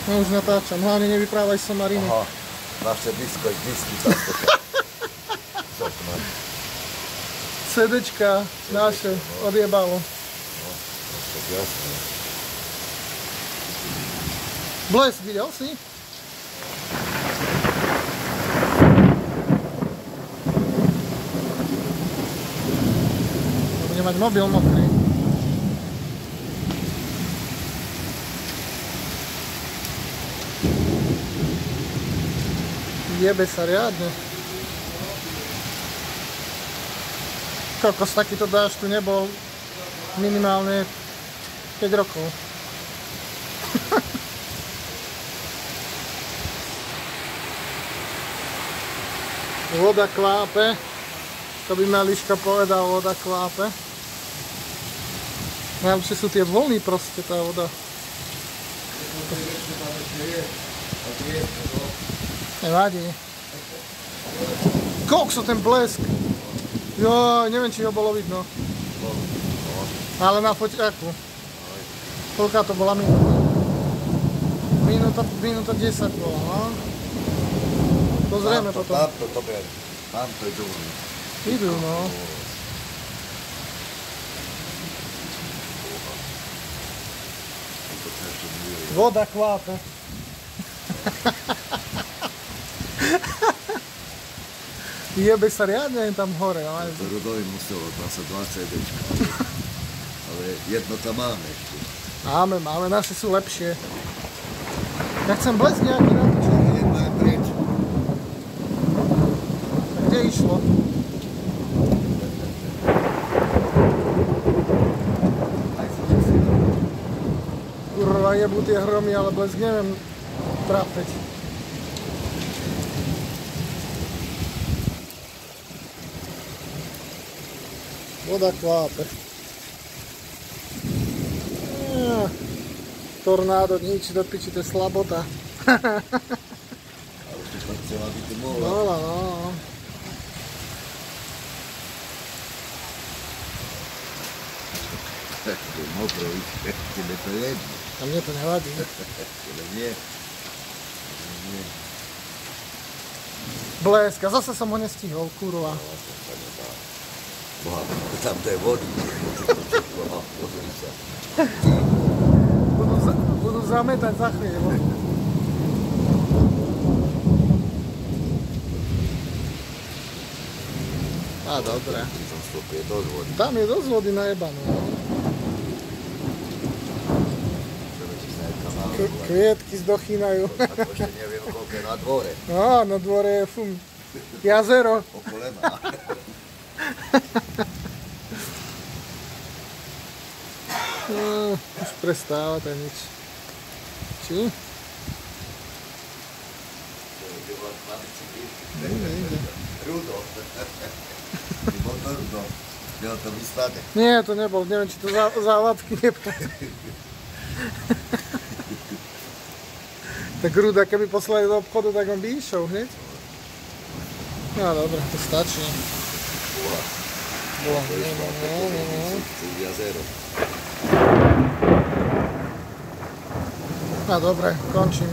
No už natáčam, hlavne nevyprávaj somariny. Aha, naše disko, disky takto. CDčka naše odjebalo. No, tak jasné. Blesk, videl si? Bude mať mobil mokrý. Jebe sa riadne. Kokos, takýto dážď tu nebol minimálne 5 rokov. Voda kvápe. To by ma Liška povedal, voda kvápe. Najlepšie sú tie vlny proste, tá voda. Nevadí. Kokso, ten blesk. Jo, neviem, či ho bolo vidno. Ale na foťaku. Koľká to bola minúta? Minúta 10 bola, no. Pozrieme potom. Tamto je dobrý. Idú, no. Voda kvápe. Jebe sa riadne tam hore. To Rudovi muselo, tam sa 2 CDčka. Ale jedno tam máme ešte. Máme, naše sú lepšie. Ja chcem blesk nejaký natočiť. Jedno je preč. Kde išlo? Kurva, jebú tie hromy, ale blesk neviem trápeť. Voda kvápe. Tornádo, nič do piči, to je slabota. Ale už to chcela byť mohla. No. To je mokro, tebe to je jedno. A mne to nevadí. Tebe nie. Blesk, a zase som ho nestihol, kurva. Boha, tam to je vody. Pozri sa. Budú zametať za chvíľu. Á, dobre. Som stopil dosť vody. Tam je dosť vody najebané. Kvietky zdochýnajú. A to ešte neviem, koľko je na dvore. No, na dvore je jazero. Po kolena. Už prestáva to nič. Či? Rudo. Bol to Rudo. Bol to výsledek. Nie, to nebol. Neviem, či to závadky nebol. Tak Ruda, keby poslali do obchodu, tak on by išiel hneď. No dobre, to stačí. Bola. Jazero. No dobre, končím.